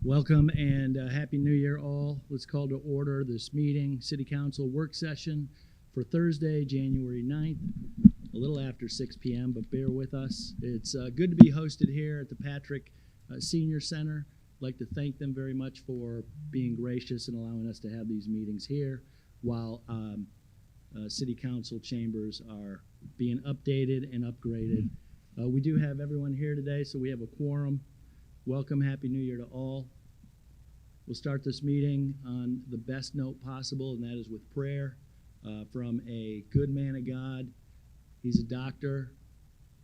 Welcome and Happy New Year all. Let's call to order this meeting, City Council work session for Thursday, January 9th, a little after 6 p.m., but bear with us. It's good to be hosted here at the Patrick Senior Center. I'd like to thank them very much for being gracious and allowing us to have these meetings here while City Council chambers are being updated and upgraded. We do have everyone here today, so we have a quorum. Welcome, Happy New Year to all. We'll start this meeting on the best note possible, and that is with prayer from a good man of God. He's a doctor.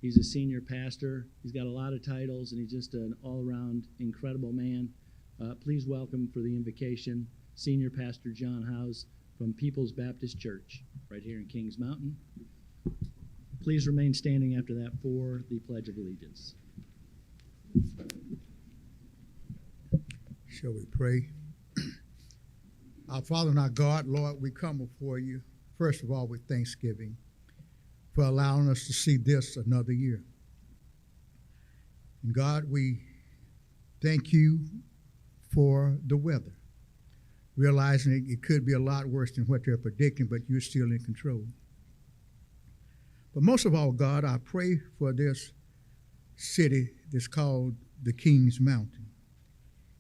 He's a senior pastor. He's got a lot of titles, and he's just an all-around incredible man. Please welcome for the invocation, Senior Pastor John Howes from People's Baptist Church, right here in Kings Mountain. Please remain standing after that for the Pledge of Allegiance. Shall we pray? Our Father and our God, Lord, we come before you, first of all, with thanksgiving for allowing us to see this another year. And God, we thank you for the weather, realizing it could be a lot worse than what they're predicting, but you're still in control. But most of all, God, I pray for this city that's called the Kings Mountain.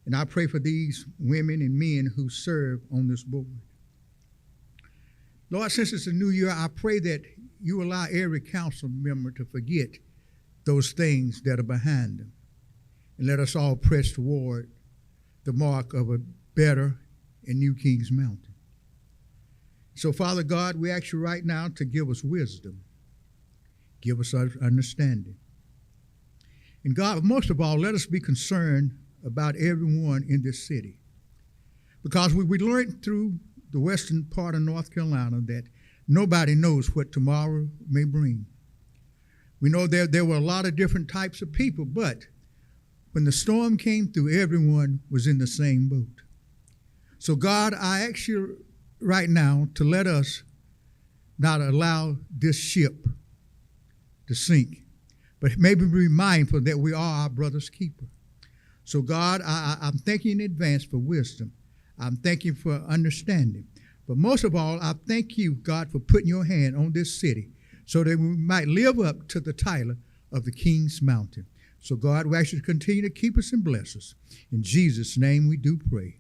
And I pray for these women and men who serve on this board. Lord, since it's a new year, I pray that you allow every council member to forget those things that are behind them. And let us all press toward the mark of a better and new Kings Mountain. So, Father God, we ask you right now to give us wisdom. Give us understanding. And God, most of all, let us be concerned about everyone in this city. Because we learned through the western part of North Carolina that nobody knows what tomorrow may bring. We know there were a lot of different types of people, but when the storm came through, everyone was in the same boat. So God, I ask you right now to let us not allow this ship to sink, but maybe be mindful that we are our brother's keeper. So God, I'm thanking in advance for wisdom. I'm thanking for understanding. But most of all, I thank you, God, for putting your hand on this city so that we might live up to the title of the King's Mountain. So God, we ask you to continue to keep us and bless us. In Jesus' name we do pray.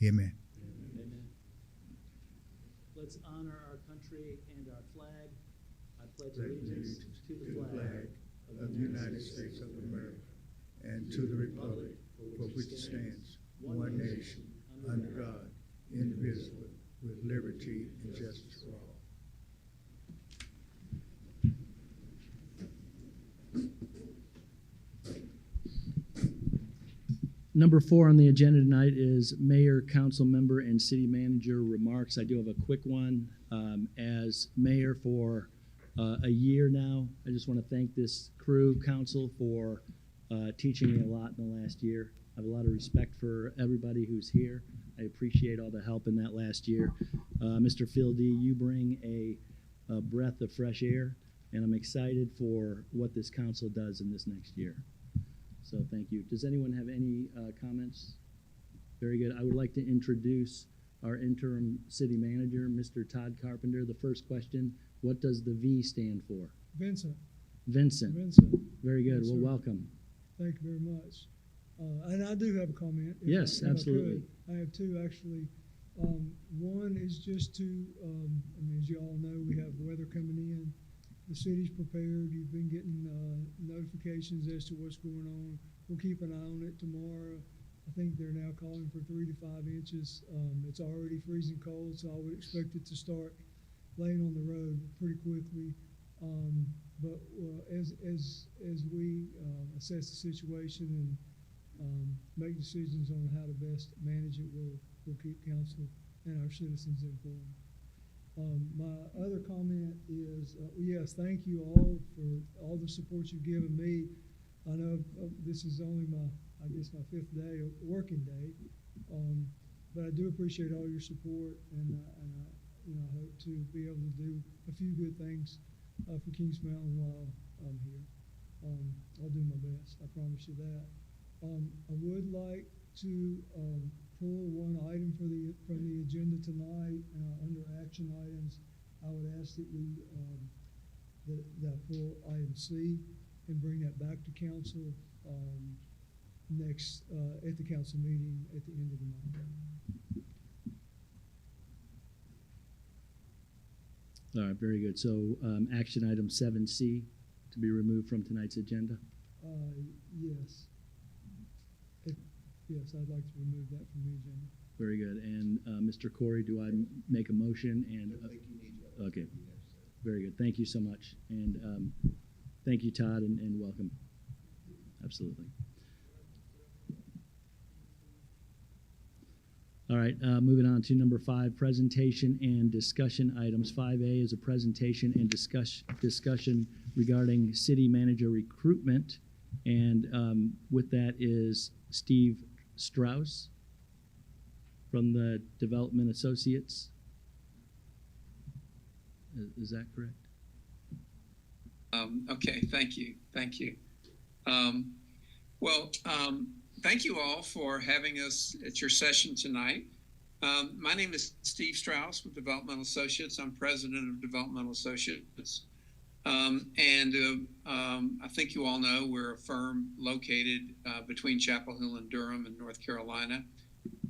Amen. Amen. Let's honor our country and our flag. I pledge allegiance to the flag of the United States of America and to the republic for which it stands, one nation, under God, indivisible, with liberty and justice for all. Number 4 on the agenda tonight is mayor, council member, and city manager remarks. I do have a quick one. As mayor for a year now, I just want to thank this crew, council, for teaching me a lot in the last year. I have a lot of respect for everybody who's here. I appreciate all the help in that last year. Mr. Phil D., you bring a breath of fresh air, and I'm excited for what this council does in this next year. So thank you. Does anyone have any comments? Very good. I would like to introduce our interim city manager, Mr. Todd Carpenter. The first question, what does the V stand for? Vincent. Vincent. Very good. Yes, well, sir. welcome. Thank you very much. And I do have a comment. Yes, absolutely. I have two, actually. One is just to, as you all know, we have weather coming in. The city's prepared. You've been getting notifications as to what's going on. We'll keep an eye on it tomorrow. I think they're now calling for 3 to 5 inches. It's already freezing cold, so I would expect it to start laying on the road pretty quickly. But as we assess the situation and make decisions on how to best manage it, we'll keep council and our citizens informed. My other comment is, yes, thank you all for all the support you've given me. I know this is only my 5th day, working day, but I do appreciate all your support, and I hope to be able to do a few good things for Kings Mountain while I'm here. I'll do my best. I promise you that. I would like to pull one item from the agenda tonight under action items. I would ask that we that pull item C and bring that back to council next at the council meeting at the end of the month. All right, very good. So action item 7C to be removed from tonight's agenda. Yes. Yes, I'd like to remove that from the agenda. Very good. And Mr. Corey, do I make a motion? And okay, very good. Thank you so much. And thank you, Todd, and welcome. Absolutely. All right, moving on to number 5, presentation and discussion items. 5A is a presentation and discussion regarding city manager recruitment. And with that is Steve Strauss from the Development Associates. Is that correct? Okay, thank you. Thank you. Thank you all for having us at your session tonight. My name is Steve Strauss with Developmental Associates. I'm president of Developmental Associates. I think you all know we're a firm located between Chapel Hill and Durham in North Carolina.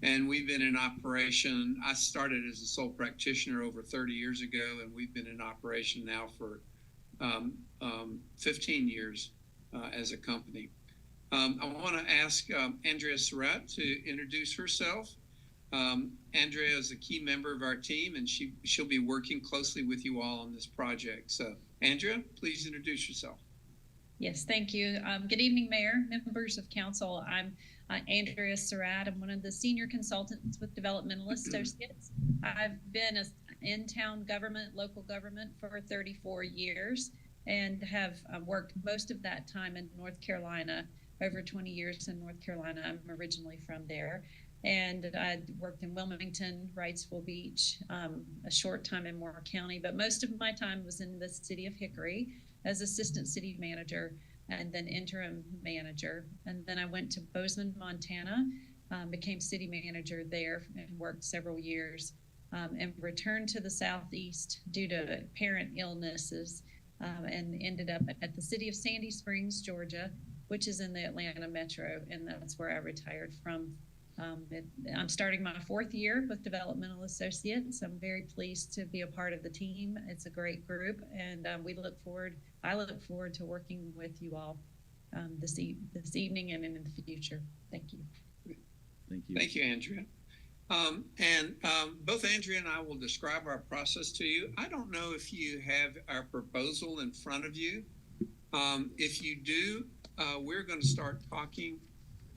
And we've been in operation. I started as a sole practitioner over 30 years ago, and we've been in operation now for 15 years as a company. I want to ask Andrea Surratt to introduce herself. Andrea is a key member of our team, and she'll be working closely with you all on this project. So, Andrea, please introduce yourself. Yes, thank you. Good evening, Mayor, members of council. I'm Andrea Surratt. I'm one of the senior consultants with Developmental Associates. I've been in town government, local government for 34 years and have worked most of that time in North Carolina, over 20 years in North Carolina. I'm originally from there. And I worked in Wilmington, Wrightsville Beach, a short time in Moore County, but most of my time was in the city of Hickory as assistant city manager and then interim manager. And then I went to Bozeman, Montana, became city manager there and worked several years and returned to the Southeast due to parent illnesses and ended up at the city of Sandy Springs, Georgia, which is in the Atlanta metro, and that's where I retired from. I'm starting my 4th year with Developmental Associates. I'm very pleased to be a part of the team. It's a great group, and I look forward to working with you all this evening and in the future. Thank you. Thank you. Thank you, Andrea. Both Andrea and I will describe our process to you. I don't know if you have our proposal in front of you. If you do, we're going to start talking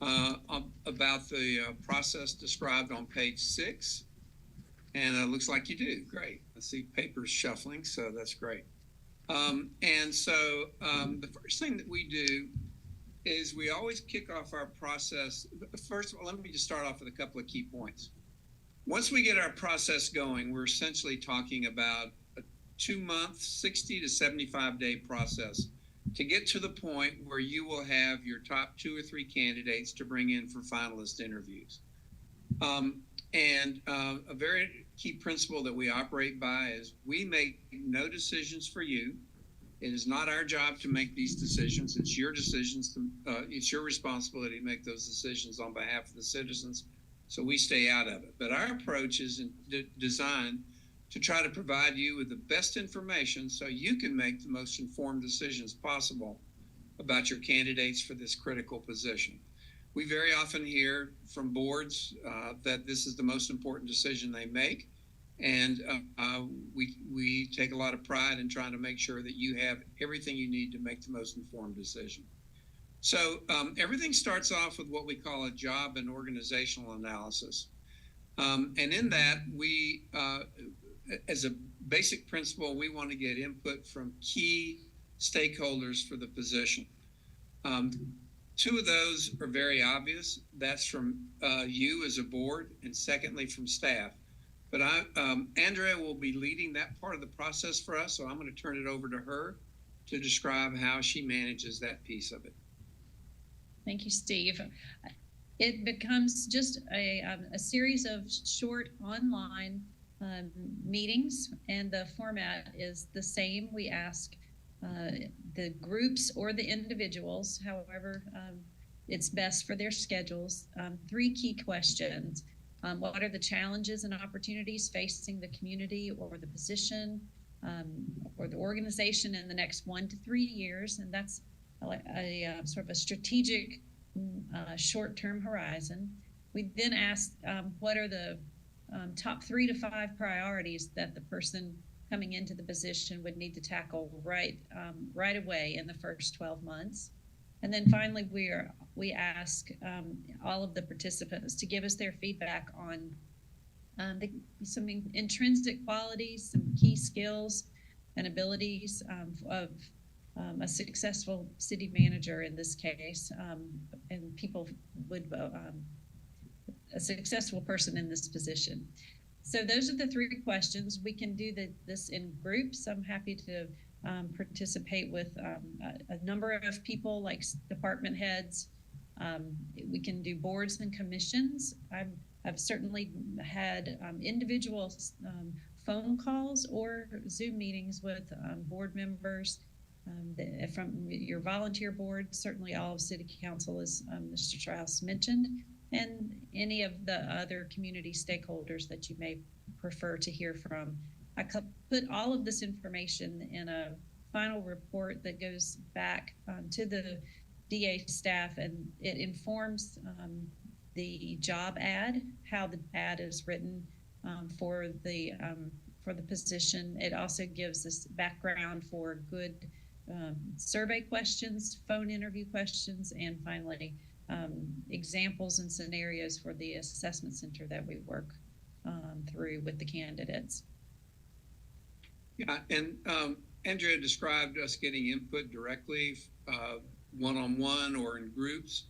about the process described on page 6. And it looks like you do. Great. I see papers shuffling, so that's great. The first thing that we do is we always kick off our process. First of all, let me just start off with a couple of key points. Once we get our process going, we're essentially talking about a 2-month, 60 to 75-day process to get to the point where you will have your top 2 or 3 candidates to bring in for finalist interviews. A very key principle that we operate by is we make no decisions for you. It is not our job to make these decisions. It's your decisions. It's your responsibility to make those decisions on behalf of the citizens. So we stay out of it. But our approach is designed to try to provide you with the best information so you can make the most informed decisions possible about your candidates for this critical position. We very often hear from boards that this is the most important decision they make, and we take a lot of pride in trying to make sure that you have everything you need to make the most informed decision. So everything starts off with what we call a job and organizational analysis. And in that, we, as a basic principle, we want to get input from key stakeholders for the position. 2 of those are very obvious. That's from you as a board, and secondly, from staff. But Andrea will be leading that part of the process for us, so I'm going to turn it over to her to describe how she manages that piece of it. Thank you, Steve. it becomes just a series of short online meetings, and the format is the same. We ask the groups or the individuals, however it's best for their schedules, 3 key questions. What are the challenges and opportunities facing the community or the position or the organization in the next 1 to 3 years? And that's a sort of a strategic short-term horizon. We then ask what are the top 3 to 5 priorities that the person coming into the position would need to tackle right away in the first 12 months. And then finally, we ask all of the participants to give us their feedback on some intrinsic qualities, some key skills and abilities of a successful city manager in this case, and people would a successful person in this position. So those are the 3 questions. We can do this in groups. I'm happy to participate with a number of people like department heads. We can do boards and commissions. I've certainly had individual phone calls or Zoom meetings with board members from your volunteer board. Certainly all of City Council, as Mr. Strauss mentioned, and any of the other community stakeholders that you may prefer to hear from. I put all of this information in a final report that goes back to the DA staff, and it informs the job ad, how the ad is written for the position. It also gives us background for good survey questions, phone interview questions, and finally examples and scenarios for the assessment center that we work through with the candidates. Yeah, and Andrea described us getting input directly, one-on-one or in groups.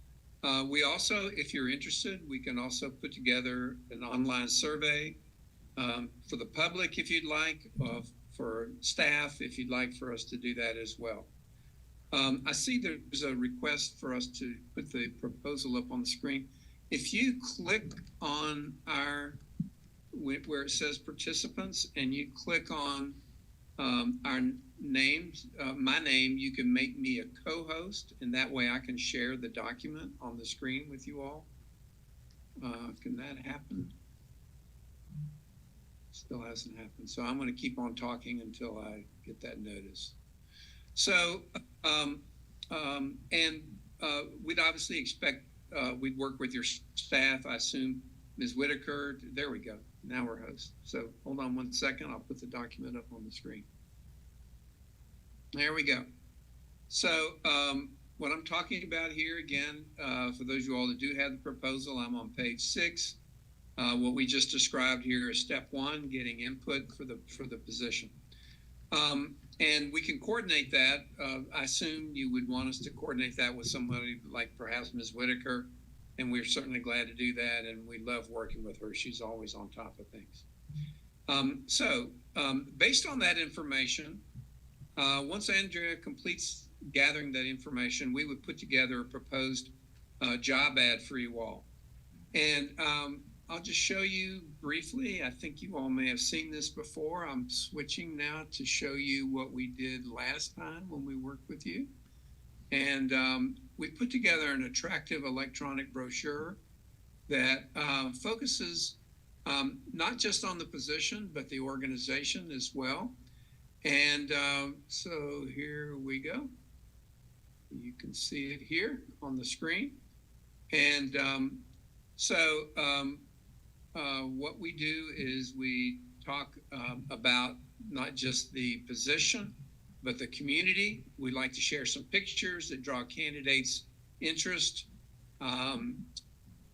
We also, if you're interested, we can also put together an online survey for the public if you'd like, for staff if you'd like for us to do that as well. I see there's a request for us to put the proposal up on the screen. If you click on where it says participants and you click on our names, my name, you can make me a co-host, and that way I can share the document on the screen with you all. Can that happen? Still hasn't happened. So I'm going to keep on talking until I get that notice. So, we'd obviously expect, we'd work with your staff. I assume Ms. Whitaker, there we go. Now we're hosts. So hold on 1 second. I'll put the document up on the screen. There we go. So what I'm talking about here again, for those of you all that do have the proposal, I'm on page 6. What we just described here is step 1, getting input for the position. And we can coordinate that. I assume you would want us to coordinate that with somebody like perhaps Ms. Whitaker, and we're certainly glad to do that, and we love working with her. She's always on top of things. Based on that information, once Andrea completes gathering that information, we would put together a proposed job ad for you all. And I'll just show you briefly. I think you all may have seen this before. I'm switching now to show you what we did last time when we worked with you. And we put together an attractive electronic brochure that focuses not just on the position, but the organization as well. And so here we go. You can see it here on the screen. And what we do is we talk about not just the position, but the community. We like to share some pictures that draw candidates' interest.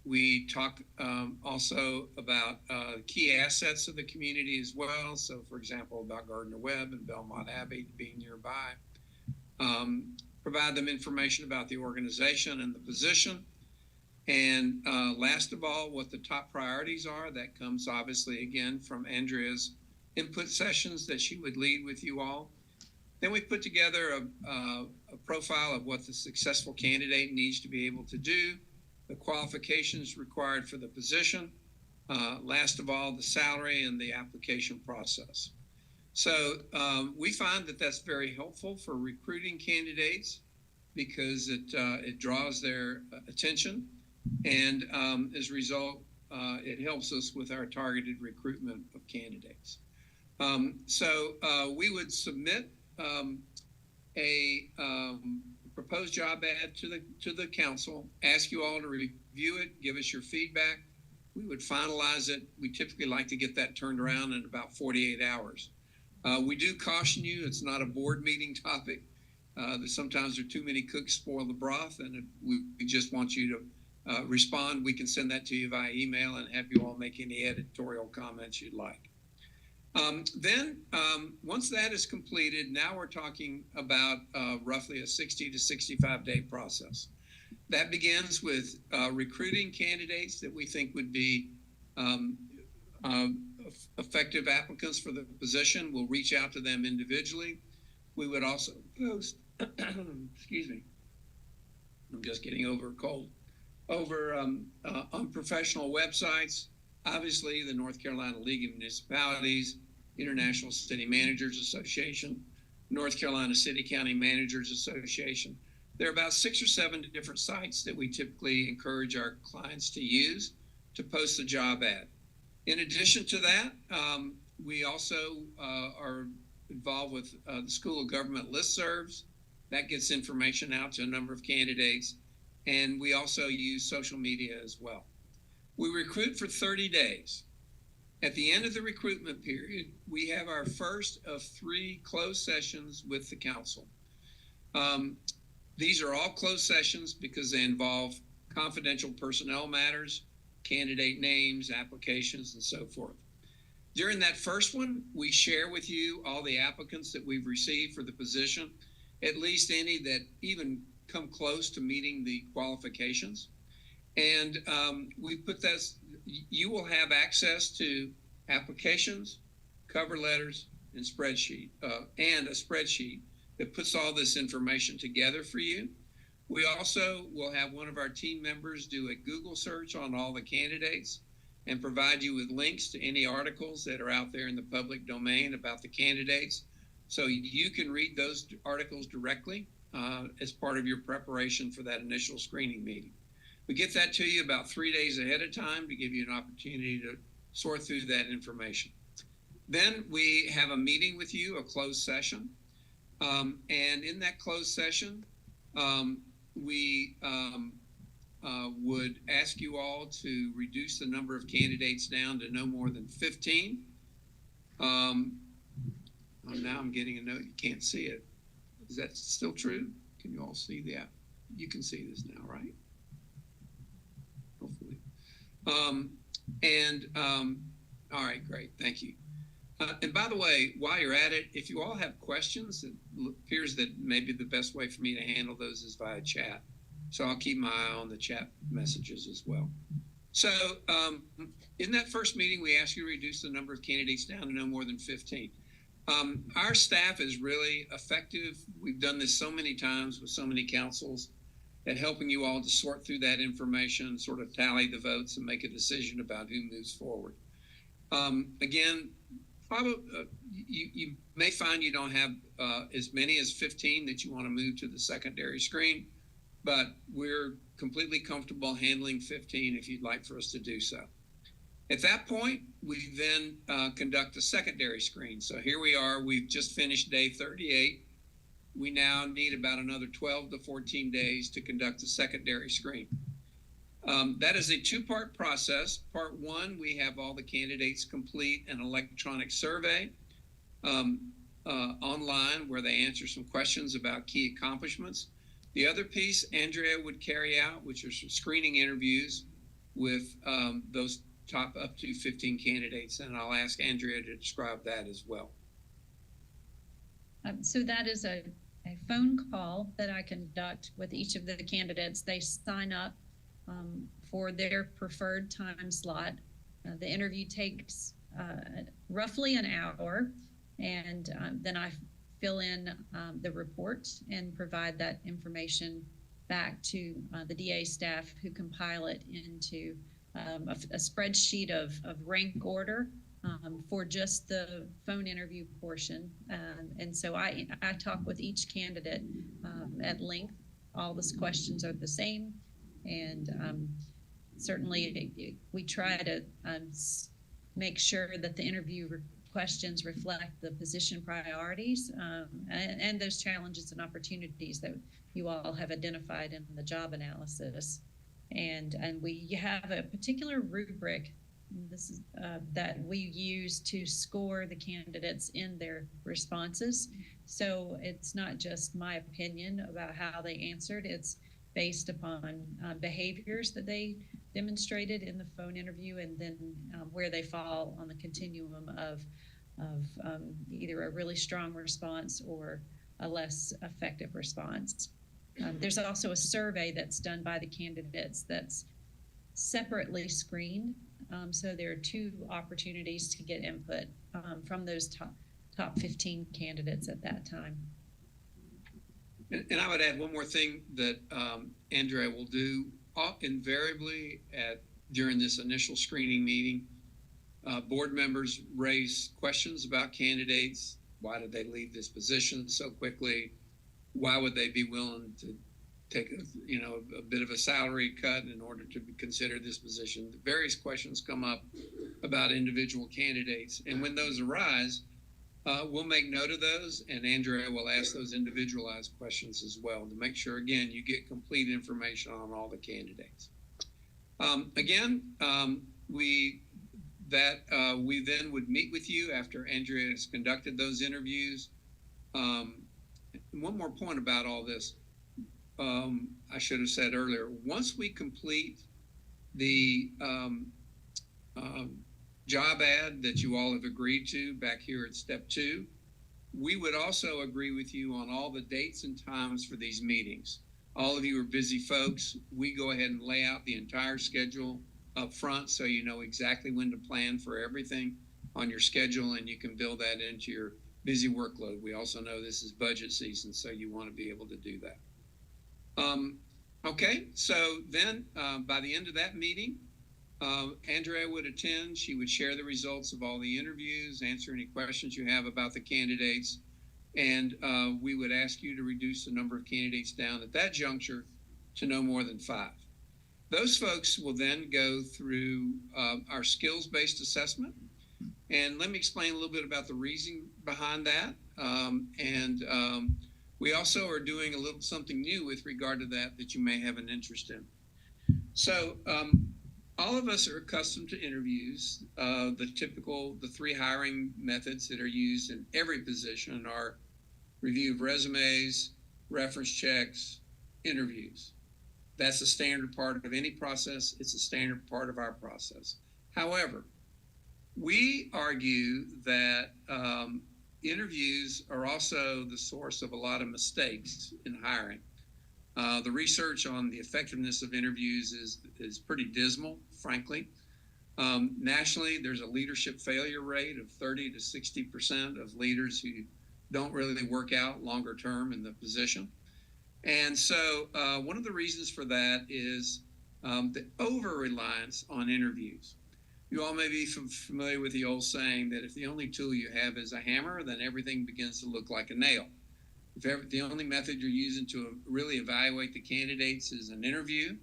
We talk also about key assets of the community as well. So, for example, about Gardner Webb and Belmont Abbey being nearby. Provide them information about the organization and the position. And last of all, what the top priorities are. That comes obviously again from Andrea's input sessions that she would lead with you all. Then we put together a profile of what the successful candidate needs to be able to do. the qualifications required for the position, last of all, the salary and the application process. So we find that that's very helpful for recruiting candidates because it draws their attention, and as a result, it helps us with our targeted recruitment of candidates. So we would submit a proposed job ad to the council, ask you all to review it, give us your feedback. We would finalize it. We typically like to get that turned around in about 48 hours. We do caution you, it's not a board meeting topic. Sometimes there are too many cooks spoil the broth, and we just want you to respond. We can send that to you via email and have you all make any editorial comments you'd like. Then once that is completed, now we're talking about roughly a 60 to 65 day process. That begins with recruiting candidates that we think would be effective applicants for the position. We'll reach out to them individually. We would also post, excuse me, I'm just getting over a cold, on professional websites, obviously the North Carolina League of Municipalities, International City Managers Association, North Carolina City County Managers Association. There are about 6 or 7 different sites that we typically encourage our clients to use to post the job ad. In addition to that, we also are involved with the School of Government listservs. That gets information out to a number of candidates. And we also use social media as well. We recruit for 30 days. At the end of the recruitment period, we have our first of 3 closed sessions with the council. These are all closed sessions because they involve confidential personnel matters, candidate names, applications, and so forth. During that first one, we share with you all the applicants that we've received for the position, at least any that even come close to meeting the qualifications. And we put this, you will have access to applications, cover letters, and a spreadsheet that puts all this information together for you. We also will have one of our team members do a Google search on all the candidates and provide you with links to any articles that are out there in the public domain about the candidates. So you can read those articles directly as part of your preparation for that initial screening meeting. We get that to you about 3 days ahead of time to give you an opportunity to sort through that information. Then we have a meeting with you, a closed session. And in that closed session, we would ask you all to reduce the number of candidates down to no more than 15. Now I'm getting a note, you can't see it. Is that still true? Can you all see that? You can see this now, right? Hopefully. All right, great, thank you. And by the way, while you're at it, if you all have questions, it appears that maybe the best way for me to handle those is via chat. So I'll keep my eye on the chat messages as well. So in that first meeting, we asked you to reduce the number of candidates down to no more than 15. Our staff is really effective. We've done this so many times with so many councils at helping you all to sort through that information, sort of tally the votes and make a decision about who moves forward. Again, probably you may find you don't have as many as 15 that you want to move to the secondary screen, but we're completely comfortable handling 15 if you'd like for us to do so. At that point, we then conduct a secondary screen. So here we are, we've just finished day 38. We now need about another 12 to 14 days to conduct a secondary screen. That is a 2-part process. Part 1, we have all the candidates complete an electronic survey online where they answer some questions about key accomplishments. The other piece Andrea would carry out, which are some screening interviews with those top up to 15 candidates, and I'll ask Andrea to describe that as well. So that is a phone call that I conduct with each of the candidates. They sign up for their preferred time slot. The interview takes roughly an hour, and then I fill in the report and provide that information back to the DA staff, who compile it into a spreadsheet of rank order for just the phone interview portion. And so I talk with each candidate at length. All the questions are the same. And certainly we try to make sure that the interview questions reflect the position priorities and those challenges and opportunities that you all have identified in the job analysis. And we have a particular rubric that we use to score the candidates in their responses. So it's not just my opinion about how they answered, it's based upon behaviors that they demonstrated in the phone interview, and then where they fall on the continuum of either a really strong response or a less effective response. There's also a survey that's done by the candidates that's separately screened. So there are 2 opportunities to get input from those top 15 candidates at that time. And I would add one more thing that Andrea will do invariably during this initial screening meeting. Board members raise questions about candidates. Why did they leave this position so quickly? Why would they be willing to take a bit of a salary cut in order to consider this position? Various questions come up about individual candidates, and when those arise, we'll make note of those, and Andrea will ask those individualized questions as well to make sure, again, you get complete information on all the candidates. We then would meet with you after Andrea has conducted those interviews. One more point about all this. I should have said earlier, once we complete the job ad that you all have agreed to back here at step 2, we would also agree with you on all the dates and times for these meetings. All of you are busy folks. We go ahead and lay out the entire schedule up front so you know exactly when to plan for everything on your schedule, and you can build that into your busy workload. We also know this is budget season, so you want to be able to do that. Okay, so then by the end of that meeting, Andrea would attend. She would share the results of all the interviews, answer any questions you have about the candidates, and we would ask you to reduce the number of candidates down at that juncture to no more than 5. Those folks will then go through our skills-based assessment, and let me explain a little bit about the reason behind that. We also are doing a little something new with regard to that you may have an interest in. So all of us are accustomed to interviews. The 3 hiring methods that are used in every position are review of resumes, reference checks, interviews. That's a standard part of any process. It's a standard part of our process. However, we argue that interviews are also the source of a lot of mistakes in hiring. The research on the effectiveness of interviews is pretty dismal, frankly. Nationally, there's a leadership failure rate of 30 to 60% of leaders who don't really work out longer term in the position. And so one of the reasons for that is the over-reliance on interviews. You all may be familiar with the old saying that if the only tool you have is a hammer, then everything begins to look like a nail. If the only method you're using to really evaluate the candidates is an interview,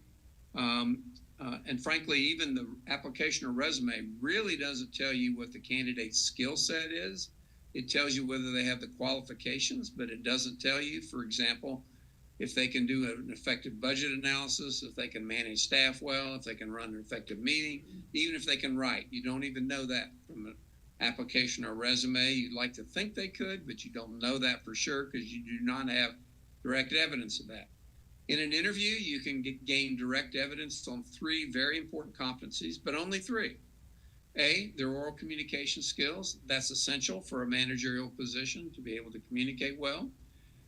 and frankly, even the application or resume really doesn't tell you what the candidate's skill set is. It tells you whether they have the qualifications, but it doesn't tell you, for example, if they can do an effective budget analysis, if they can manage staff well, if they can run an effective meeting, even if they can write. You don't even know that from an application or resume. You'd like to think they could, but you don't know that for sure because you do not have direct evidence of that. In an interview, you can gain direct evidence on 3 very important competencies, but only 3. A, their oral communication skills. That's essential for a managerial position to be able to communicate well.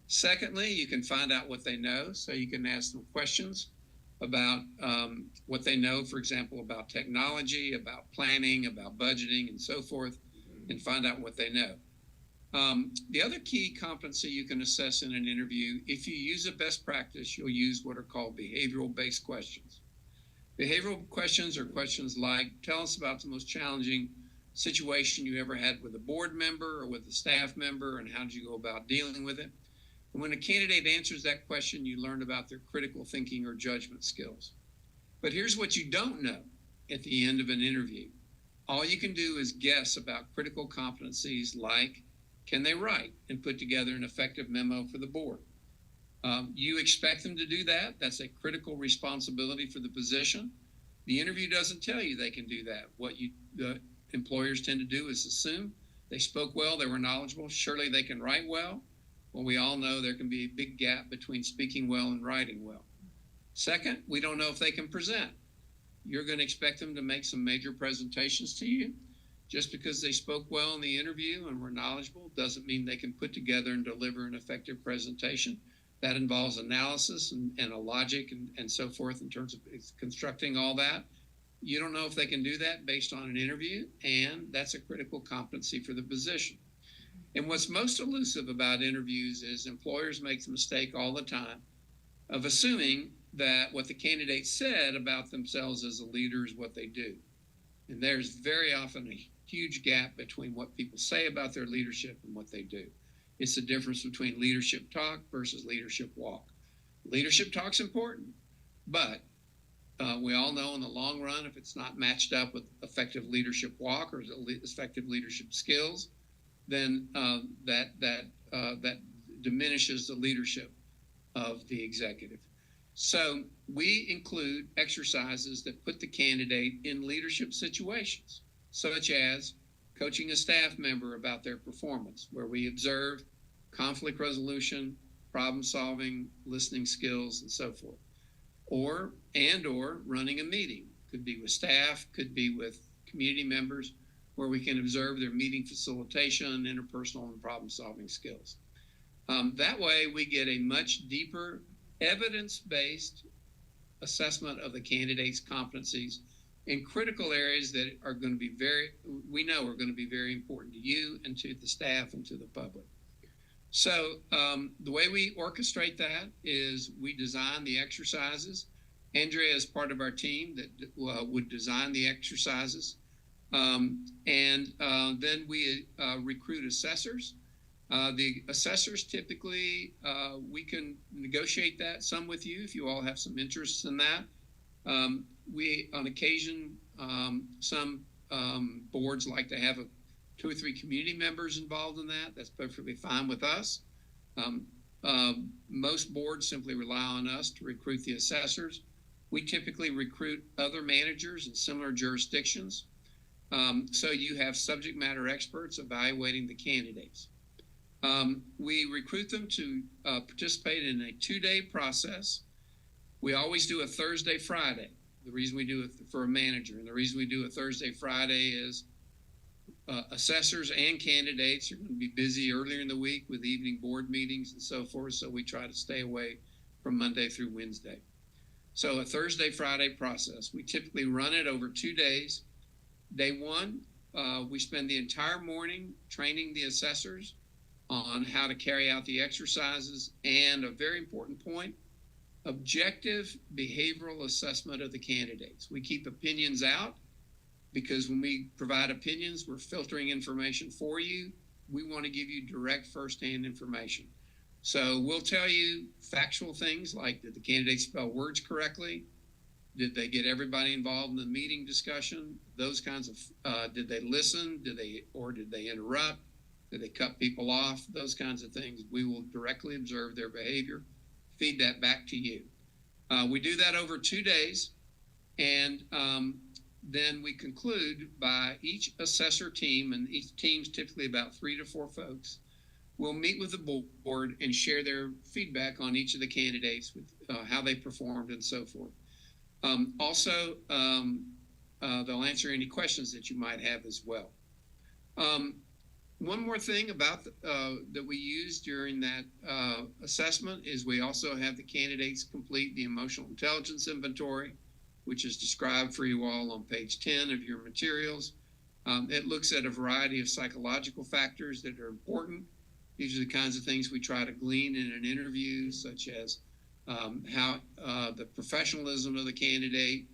Secondly, you can find out what they know, so you can ask them questions about what they know, for example, about technology, about planning, about budgeting, and so forth, and find out what they know. The other key competency you can assess in an interview, if you use a best practice, you'll use what are called behavioral-based questions. Behavioral questions are questions like, tell us about the most challenging situation you ever had with a board member or with a staff member, and how did you go about dealing with it? And when a candidate answers that question, you learn about their critical thinking or judgment skills. But here's what you don't know at the end of an interview. All you can do is guess about critical competencies like, can they write and put together an effective memo for the board? You expect them to do that. That's a critical responsibility for the position. The interview doesn't tell you they can do that. What employers tend to do is assume they spoke well, they were knowledgeable, surely they can write well. Well, we all know there can be a big gap between speaking well and writing well. Second, we don't know if they can present. You're going to expect them to make some major presentations to you. Just because they spoke well in the interview and were knowledgeable doesn't mean they can put together and deliver an effective presentation. That involves analysis and a logic and so forth in terms of constructing all that. You don't know if they can do that based on an interview, and that's a critical competency for the position. And what's most elusive about interviews is employers make the mistake all the time of assuming that what the candidate said about themselves as a leader is what they do. And there's very often a huge gap between what people say about their leadership and what they do. It's the difference between leadership talk versus leadership walk. Leadership talk's important, but we all know in the long run, if it's not matched up with effective leadership walk or effective leadership skills, then that diminishes the leadership of the executive. So we include exercises that put the candidate in leadership situations, such as coaching a staff member about their performance, where we observe conflict resolution, problem solving, listening skills, and so forth. Or running a meeting. Could be with staff, could be with community members, where we can observe their meeting facilitation, interpersonal, and problem solving skills. That way we get a much deeper evidence-based assessment of the candidate's competencies in critical areas that are going to be we know are going to be very important to you and to the staff and to the public. So the way we orchestrate that is we design the exercises. Andrea is part of our team that would design the exercises. And then we recruit assessors. The assessors typically, we can negotiate that some with you if you all have some interest in that. We, on occasion, some boards like to have 2 or 3 community members involved in that. That's perfectly fine with us. Most boards simply rely on us to recruit the assessors. We typically recruit other managers in similar jurisdictions. So you have subject matter experts evaluating the candidates. We recruit them to participate in a 2-day process. We always do a Thursday, Friday. The reason we do it for a manager, and the reason we do a Thursday, Friday is assessors and candidates are going to be busy earlier in the week with evening board meetings and so forth, so we try to stay away from Monday through Wednesday. So a Thursday, Friday process. We typically run it over 2 days. Day 1, we spend the entire morning training the assessors on how to carry out the exercises, and a very important point, objective behavioral assessment of the candidates. We keep opinions out because when we provide opinions, we're filtering information for you. We want to give you direct firsthand information. So we'll tell you factual things like, did the candidate spell words correctly? Did they get everybody involved in the meeting discussion? Those kinds of, did they listen? Did they interrupt? Did they cut people off? Those kinds of things. We will directly observe their behavior, feed that back to you. We do that over 2 days, and then we conclude by each assessor team, and each team's typically about 3 to 4 folks, will meet with the board and share their feedback on each of the candidates, with how they performed and so forth. Also, they'll answer any questions that you might have as well. One more thing about that we use during that assessment is we also have the candidates complete the emotional intelligence inventory, which is described for you all on page 10 of your materials. It looks at a variety of psychological factors that are important. These are the kinds of things we try to glean in an interview, such as how the professionalism of the candidate,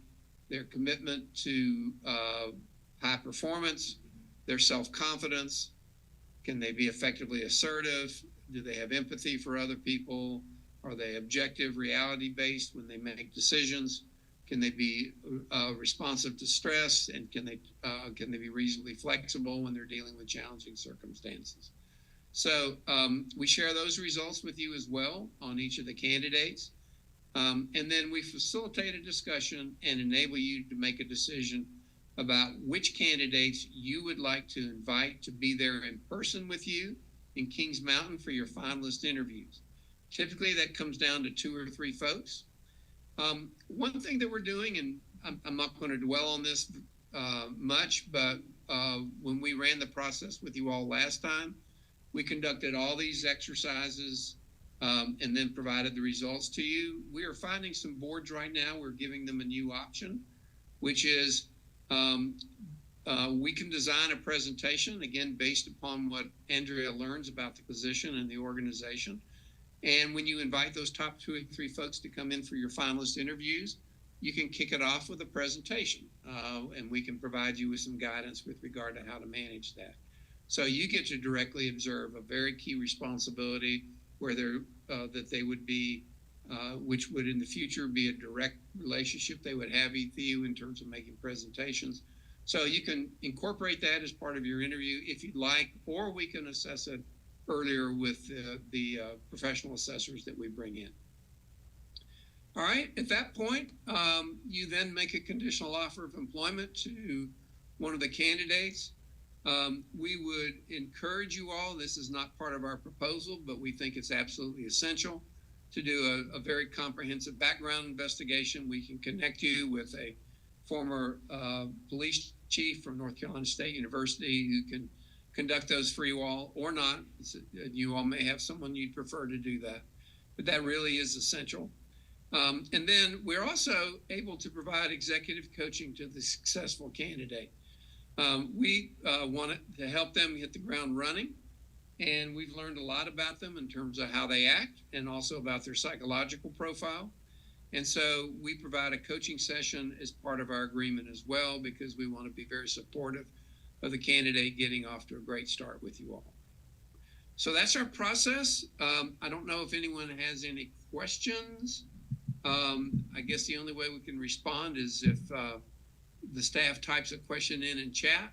their commitment to high performance, their self-confidence. Can they be effectively assertive? Do they have empathy for other people? Are they objective, reality-based when they make decisions? Can they be responsive to stress? And can they be reasonably flexible when they're dealing with challenging circumstances? So we share those results with you as well on each of the candidates. And then we facilitate a discussion and enable you to make a decision about which candidates you would like to invite to be there in person with you in Kings Mountain for your finalist interviews. Typically that comes down to 2 or 3 folks. One thing that we're doing, and I'm not going to dwell on this much, but when we ran the process with you all last time, we conducted all these exercises and then provided the results to you. We are finding some boards right now. We're giving them a new option, which is we can design a presentation, again, based upon what Andrea learns about the position and the organization. And when you invite those top 2 or 3 folks to come in for your finalist interviews, you can kick it off with a presentation, and we can provide you with some guidance with regard to how to manage that. So you get to directly observe a very key responsibility where that they would be, which would in the future be a direct relationship they would have with you in terms of making presentations. So you can incorporate that as part of your interview if you'd like, or we can assess it earlier with the professional assessors that we bring in. All right, at that point, you then make a conditional offer of employment to one of the candidates. We would encourage you all, this is not part of our proposal, but we think it's absolutely essential to do a very comprehensive background investigation. We can connect you with a former police chief from North Carolina State University who can conduct those for you all, or not. You all may have someone you'd prefer to do that, but that really is essential. And then we're also able to provide executive coaching to the successful candidate. We want to help them hit the ground running, and we've learned a lot about them in terms of how they act and also about their psychological profile. And so we provide a coaching session as part of our agreement as well, because we want to be very supportive of the candidate getting off to a great start with you all. So that's our process. I don't know if anyone has any questions. I guess the only way we can respond is if the staff types a question in chat.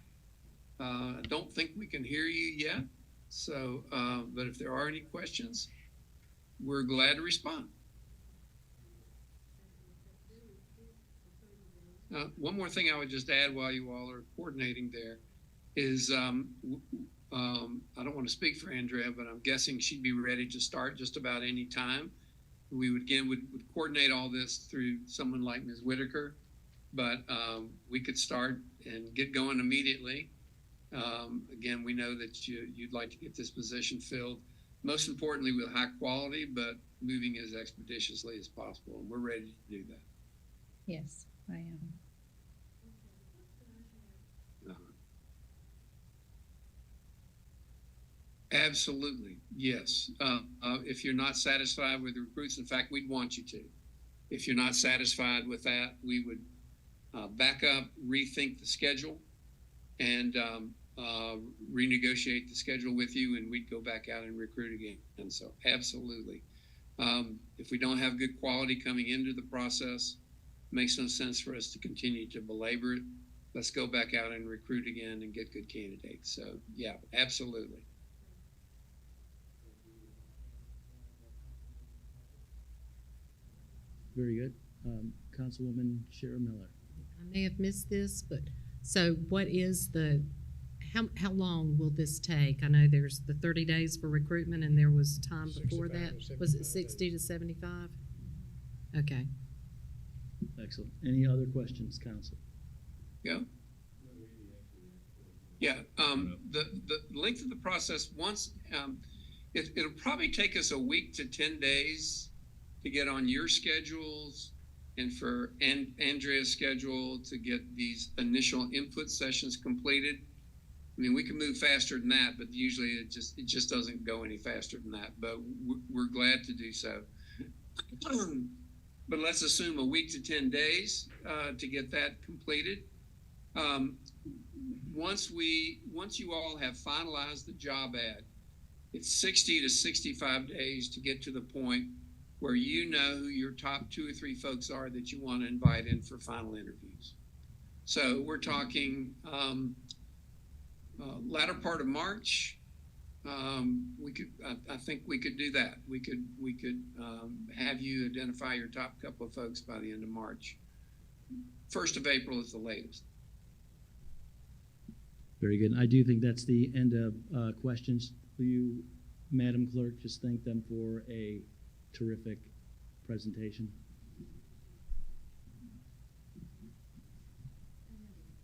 I don't think we can hear you yet. So, but if there are any questions, we're glad to respond. One more thing I would just add while you all are coordinating there is I don't want to speak for Andrea, but I'm guessing she'd be ready to start just about any time. We would coordinate all this through someone like Ms. Whitaker, but we could start and get going immediately. Again, we know that you'd like to get this position filled, most importantly with high quality, but moving as expeditiously as possible, and we're ready to do that. Yes, I am. Absolutely, yes. If you're not satisfied with the recruits, in fact, we'd want you to. If you're not satisfied with that, we would back up, rethink the schedule, and renegotiate the schedule with you, and we'd go back out and recruit again. And so, absolutely. If we don't have good quality coming into the process, it makes no sense for us to continue to belabor it. Let's go back out and recruit again and get good candidates. So, yeah, absolutely. Very good. Councilwoman Shara Miller. I may have missed this, but so what is how long will this take? I know there's the 30 days for recruitment and there was time before that. Was it 60 to 75? Okay. Excellent. Any other questions, Council? Yeah. Yeah. The length of the process, once it'll probably take us a week to 10 days to get on your schedules and for Andrea's schedule to get these initial input sessions completed. I mean, we can move faster than that, but usually it just doesn't go any faster than that. But we're glad to do so. But let's assume a week to 10 days to get that completed. Once you all have finalized the job ad, it's 60 to 65 days to get to the point where you know who your top 2 or 3 folks are that you want to invite in for final interviews. So we're talking latter part of March. I think we could do that. We could have you identify your top couple of folks by the end of March. 1st of April is the latest. Very good. I do think that's the end of questions. Will you, Madam Clerk, just thank them for a terrific presentation?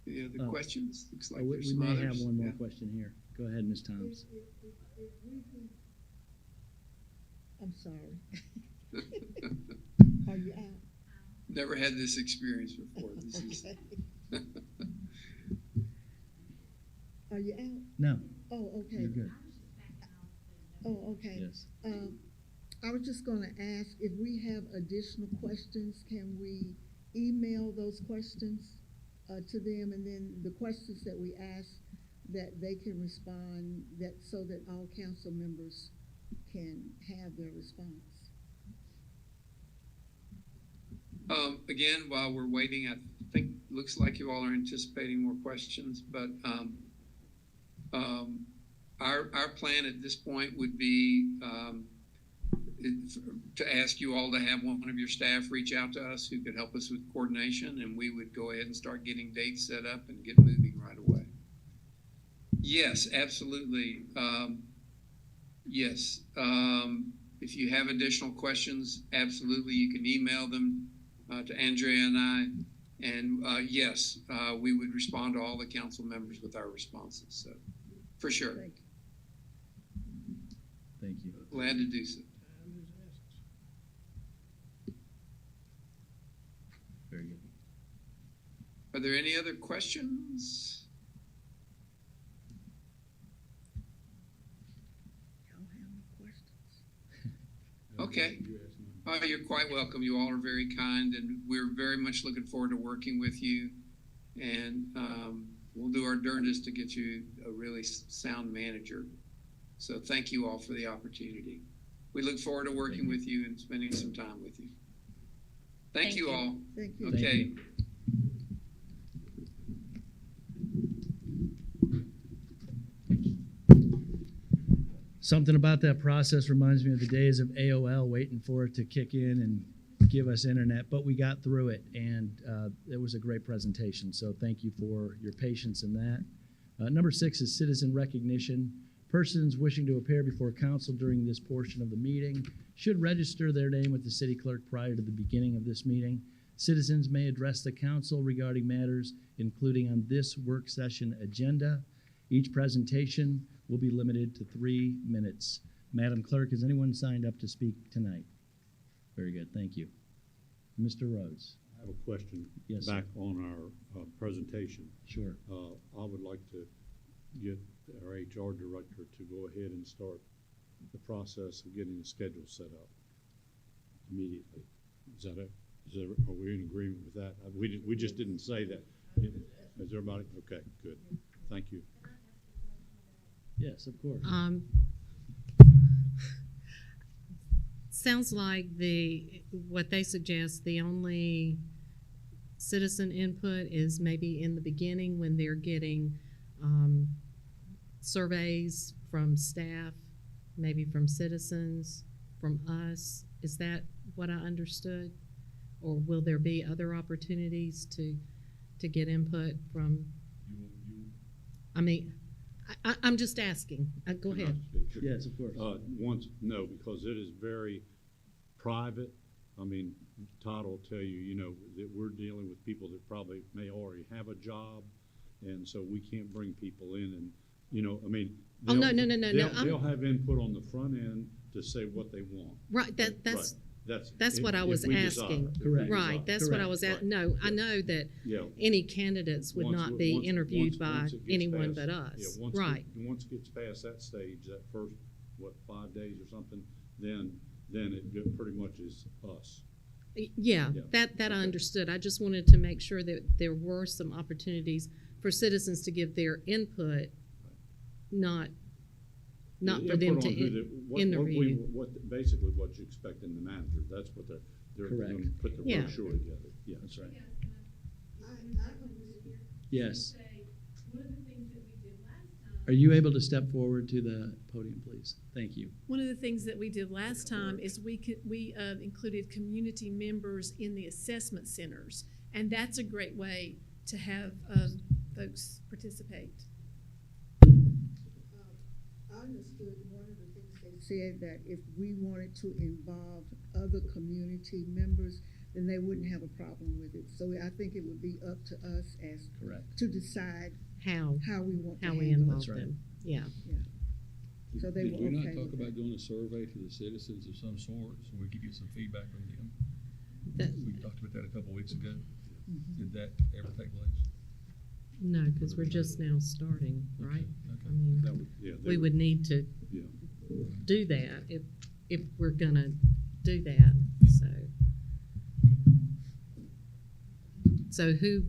Any other questions? Looks like we there's some may others. have one more Yeah. question here. Go ahead, Ms. Thomas. I'm sorry. Are you out? Never had this experience before. This is Okay. Are you out? No, Oh, okay. you're good. Oh, okay. Yes. I was just gonna ask, if we have additional questions, can we email those questions to them? And then the questions that we ask, that they can respond, that so that all council members can have their response? Again, while we're waiting, I think looks like you all are anticipating more questions, but our plan at this point would be to ask you all to have one of your staff reach out to us who could help us with coordination, and we would go ahead and start getting dates set up and get moving right away. Yes, absolutely. Yes. If you have additional questions, absolutely, you can email them to Andrea and I. And yes, we would respond to all the council members with our responses. So, for sure. Thank you. Thank you. Glad to do so. Very good. Are there any other questions? Y'all have any questions? Okay. You're quite welcome. You all are very kind, and we're very much looking forward to working with you. And we'll do our darndest to get you a really sound manager. So thank you all for the opportunity. We look forward to working with you and spending some time with you. Thank you all. Thank you. Okay. Something about that process reminds me of the days of AOL, waiting for it to kick in and give us internet, but we got through it, and it was a great presentation. So thank you for your patience in that. Number 6 is citizen recognition. Persons wishing to appear before council during this portion of the meeting should register their name with the city clerk prior to the beginning of this meeting. Citizens may address the council regarding matters including on this work session agenda. Each presentation will be limited to 3 minutes. Madam Clerk, has anyone signed up to speak tonight? Very good, thank you. Mr. Rhodes. I have a question. Yes, Back on our presentation. Sure. I would like to get our HR director to go ahead and start the process of getting the schedule set up immediately. Are we in agreement with that? We just didn't say that. Is everybody? Okay, good. Thank you. Yes, of course. Sounds like what they suggest, the only citizen input is maybe in the beginning when they're getting surveys from staff, maybe from citizens, from us. Is that what I understood? Or will there be other opportunities to get input from? I mean, I'm just asking. Go ahead. Yes, of course. No, because it is very private. I mean, Todd will tell you, that we're dealing with people that probably may already have a job, and so we can't bring people in and, I mean. Oh, no. They'll have input on the front end to say what they want. Right, that's That's what I if was we desire, asking. if we Correct. desire. Right, that's what I was Right. at. No, I know that Yeah. any candidates would Once not we- be once- interviewed once- by once it gets anyone past- but us. Yeah, Right. Once it gets past that stage, that first, 5 days or something, then pretty much is us. Yeah, Yeah. that I Okay. understood. I just wanted to make sure that there were some opportunities for citizens to give their input, not for them to interview. Basically what you expect in the manager, that's what they're Correct. gonna put the Yeah. brochure together, yeah. That's right. I Yes. One of the things that we did last time. Are you able to step forward to the podium, please? Thank you. One of the things that we did last time is we included community members in the assessment centers. And that's a great way to have folks participate. I understood one of the things they said, that if we wanted to involve other community members, then they wouldn't have a problem with it. So I think it would be up to us as Correct. to decide How we want to we handle it. involve That's right. them. Yeah. So they Did were we not okay talk with about that. doing a survey to the citizens of some sort, so we could get some feedback from them? That- We talked about that a couple of weeks ago. Mhm. Did that ever take place? No, because we're just now starting, right? Okay. I mean, That would, yeah. they we would need to Yeah. do that if we're gonna do that, so who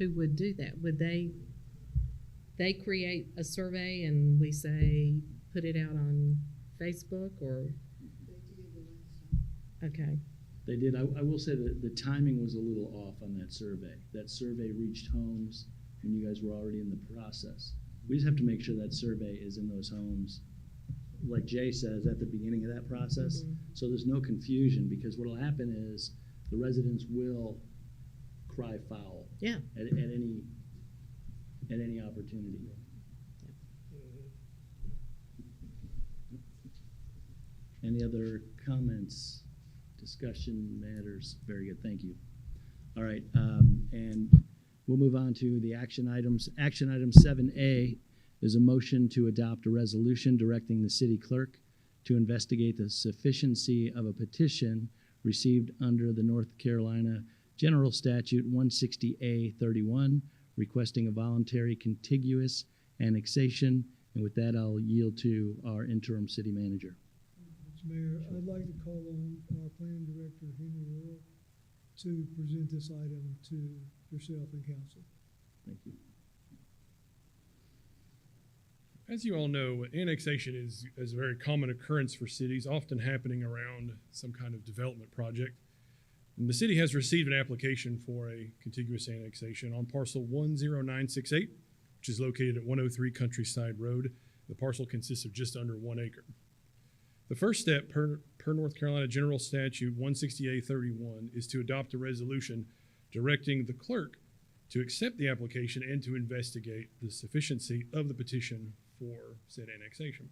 would do that? Would they create a survey and we say, put it out on Facebook or? Okay, They did. I will say that the timing was a little off on that survey. That survey reached homes when you guys were already in the process. We just have to make sure that survey is in those homes, like Jay says, at the beginning of that process. Mhm. So there's no confusion, because what'll happen is the residents will cry foul yeah. at any opportunity. Any other comments, discussion matters? Very good, thank you. All right, and we'll move on to the action items. Action item 7A is a motion to adopt a resolution directing the city clerk to investigate the sufficiency of a petition received under the North Carolina General Statute 160A31, requesting a voluntary contiguous annexation. And with that, I'll yield to our interim city manager. Mr. Mayor, I'd like to call on our planning director, Henry Earl, to present this item to yourself and council. Thank you. As you all know, annexation is a very common occurrence for cities, often happening around some kind of development project. And the city has received an application for a contiguous annexation on parcel 10968, which is located at 103 Countryside Road. The parcel consists of just under 1 acre. The first step per North Carolina General Statute 160A31 is to adopt a resolution directing the clerk to accept the application and to investigate the sufficiency of the petition for said annexation.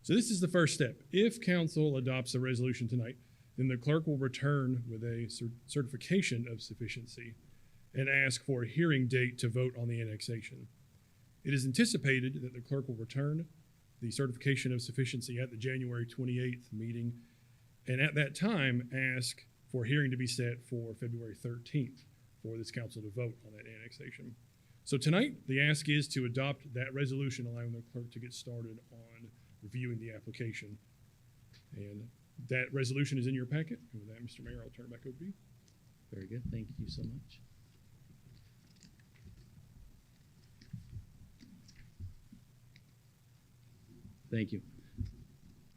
So this is the first step. If council adopts a resolution tonight, then the clerk will return with a certification of sufficiency and ask for a hearing date to vote on the annexation. It is anticipated that the clerk will return the certification of sufficiency at the January 28th meeting, and at that time ask for a hearing to be set for February 13th for this council to vote on that annexation. So tonight, the ask is to adopt that resolution allowing the clerk to get started on reviewing the application. And that resolution is in your packet. And with that, Mr. Mayor, I'll turn it back over to you. Very good, thank you so much. Thank you.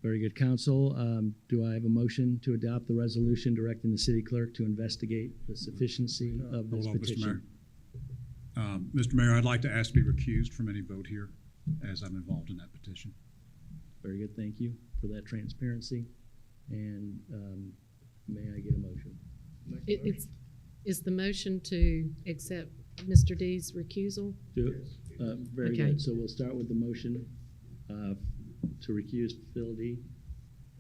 Very good, council. Do I have a motion to adopt the resolution directing the city clerk to investigate the sufficiency of this Hold on, Mr. petition? Mayor. Mr. Mayor, I'd like to ask to be recused from any vote here as I'm involved in that petition. Very good, thank you for that transparency. And may I get a motion? Is the motion to accept Mr. D's recusal? Very Okay. good, so we'll start with the motion to recuse Phil D.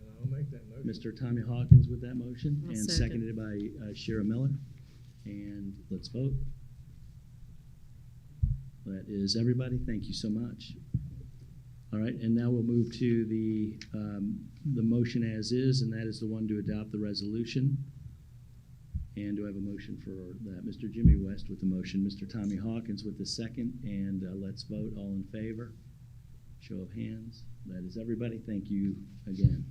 And I'll make that motion. Mr. Tommy Hawkins with that motion, I'll and second. seconded by Shira Miller. And let's vote. That is everybody. Thank you so much. All right, and now we'll move to the motion as is, and that is the one to adopt the resolution. And do I have a motion for that? Mr. Jimmy West with the motion, Mr. Tommy Hawkins with the second, and let's vote. All in favor? Show of hands. That is everybody. Thank you again.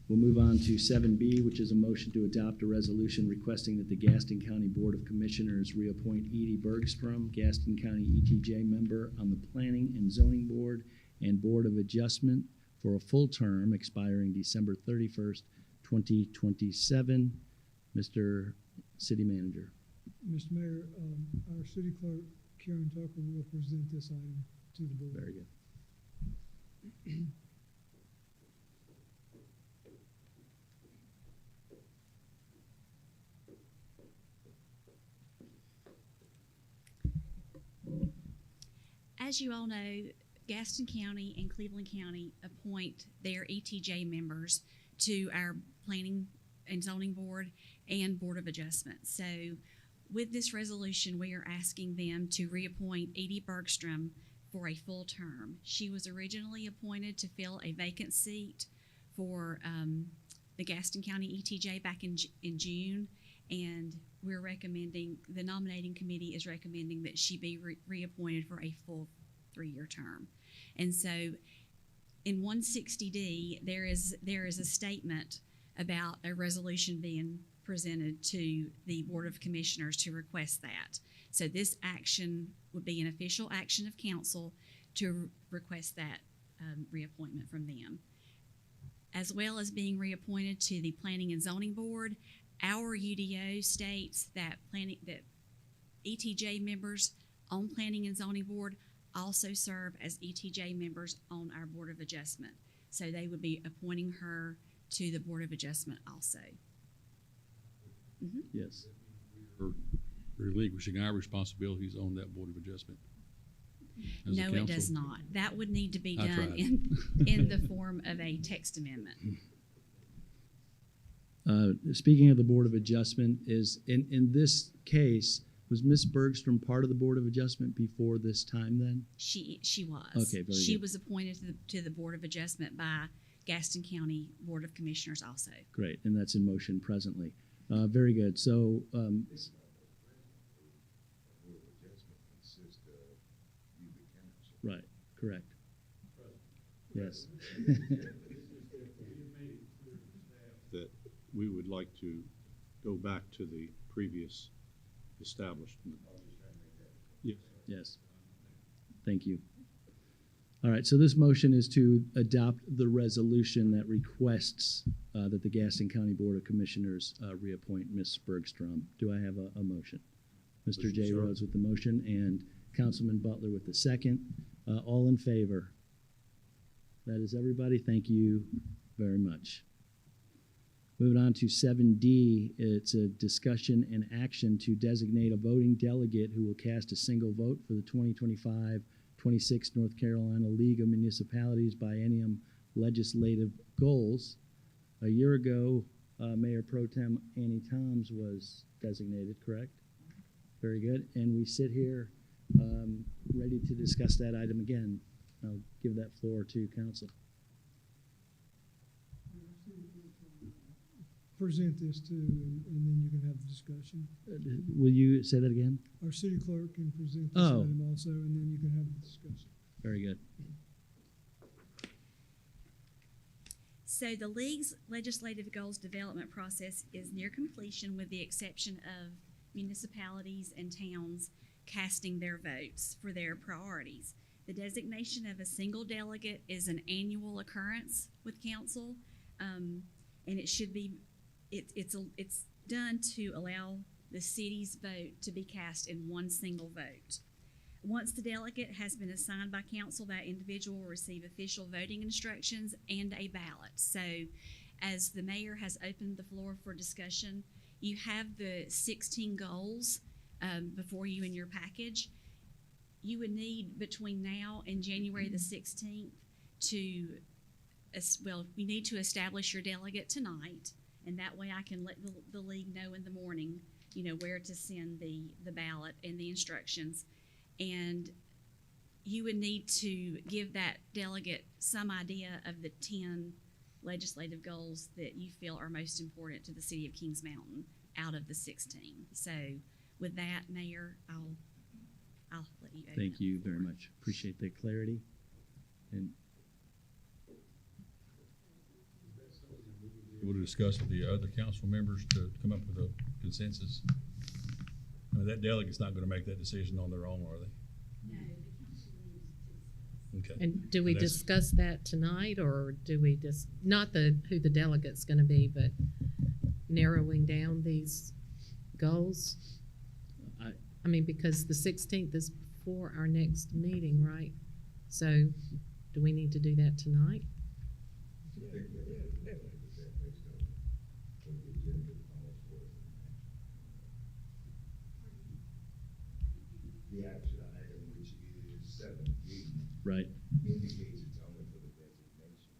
We'll move on to 7B, which is a motion to adopt a resolution requesting that the Gaston County Board of Commissioners reappoint Edie Bergstrom, Gaston County ETJ member on the Planning and Zoning Board and Board of Adjustment for a full term expiring December 31st, 2027. Mr. City Manager. Mr. Mayor, our city clerk, Karen Tucker, will present this item to the board. Very good. As you all know, Gaston County and Cleveland County appoint their ETJ members to our Planning and Zoning Board and Board of Adjustment. So with this resolution, we are asking them to reappoint Edie Bergstrom for a full term. She was originally appointed to fill a vacant seat for the Gaston County ETJ back in June, and we're recommending, the nominating committee is recommending that she be reappointed for a full 3-year term. And so in 160D, there is a statement about a resolution being presented to the Board of Commissioners to request that. So this action would be an official action of council to request that reappointment from them. As well as being reappointed to the Planning and Zoning Board, our UDO states that ETJ members on Planning and Zoning Board also serve as ETJ members on our Board of Adjustment. So they would be appointing her to the Board of Adjustment also. Mm-hmm. Yes. We're relinquishing our responsibilities on that Board of Adjustment. As a No, it council. does not. That would need to be I done tried. in the form of a text amendment. Speaking of the Board of Adjustment, is in this case, was Ms. Bergstrom part of the Board of Adjustment before this time then? She was. Okay, very She good. was appointed to the Board of Adjustment by Gaston County Board of Commissioners also. Great, and that's in motion presently. Very good. So, right, correct. Yes. That we would like to go back to the previous establishment. Yes. Yes. Thank you. All right, so this motion is to adopt the resolution that requests that the Gaston County Board of Commissioners reappoint Ms. Bergstrom. Do I have a motion? Mr. Motion, J. sir. Rhodes with the motion and Councilman Butler with the second. All in favor? That is everybody. Thank you very much. Moving on to 7D, it's a discussion and action to designate a voting delegate who will cast a single vote for the 2025-26 North Carolina League of Municipalities Biennium Legislative Goals. A year ago, Mayor Pro Tem Annie Toms was designated, correct? Very good. And we sit here ready to discuss that item again. I'll give that floor to council. Present this to, and then you can have the discussion. Will you say that again? Our city clerk can present this Oh. item also, and then you can have the discussion. Very good. So the League's legislative goals development process is near completion with the exception of municipalities and towns casting their votes for their priorities. The designation of a single delegate is an annual occurrence with council, and it should be, it's done to allow the city's vote to be cast in one single vote. Once the delegate has been assigned by council, that individual will receive official voting instructions and a ballot. So as the mayor has opened the floor for discussion, you have the 16 goals before you in your package. You would need between now and January the 16th to, well, you need to establish your delegate tonight, and that way I can let the league know in the morning, you know, where to send the ballot and the instructions. And you would need to give that delegate some idea of the 10 legislative goals that you feel are most important to the city of Kings Mountain out of the 16. So with that, Mayor, I'll let you open Thank up you the very floor. much. Appreciate the clarity. And We'll discuss with the other council members to come up with a consensus. I mean, that delegate's not gonna make that decision on their own, are they? Okay. And do we And that's- discuss that tonight, or do we just, not who the delegate's gonna be, but narrowing down these goals? I mean, because the 16th is before our next meeting, right? So do we need to do that tonight? The action item, which is 7B, right. indicates it's only for the designation.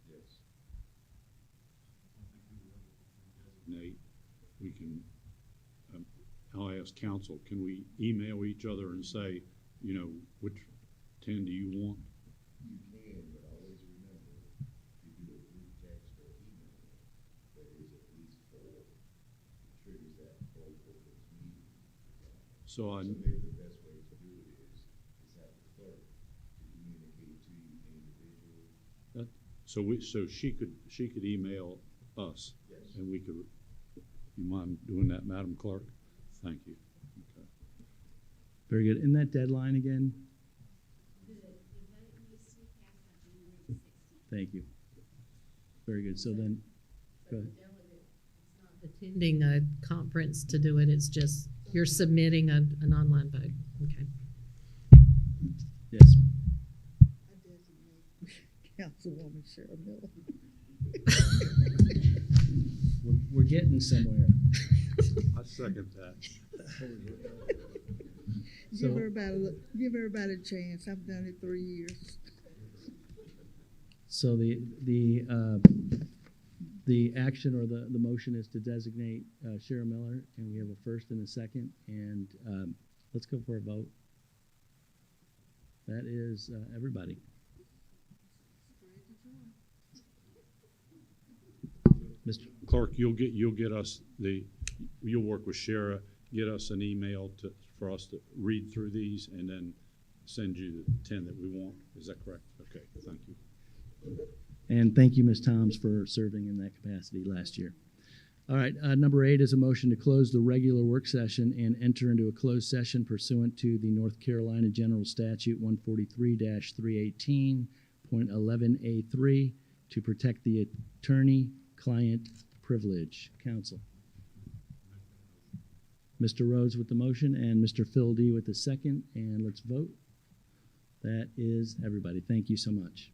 Yes. Nate, we can, I'll ask council, can we email each other and say, you know, which 10 do you want? You can, but always remember, if you do a group text or email, there is at least 4. It triggers that vote for this meeting. So I, So maybe the best way to do it is have the clerk to communicate to you individually. so she could email us. Yes. And we could, you mind doing that, Madam Clerk? Thank you. Okay. Very good. And that deadline again? Thank you. Very good. So then, go ahead. Attending a conference to do it, it's just, you're submitting an online vote. Okay. Yes. I designate Councilwoman Cheryl Miller. We're getting somewhere. I second that. So- Give everybody a chance. I've done it 3 years. So the action or the motion is to designate Cheryl Miller, and we have a first and a second, and let's go for a vote. That is everybody. Mr. Clerk, you'll get us you'll work with Shara, get us an email for us to read through these and then send you the 10 that we want. Is that correct? Okay, thank you. And thank you, Ms. Toms, for serving in that capacity last year. All right, number 8 is a motion to close the regular work session and enter into a closed session pursuant to the North Carolina General Statute 143-318.11A3 to protect the attorney-client privilege. Counsel. Mr. Rhodes with the motion and Mr. Phil D with the second, and let's vote. That is everybody. Thank you so much.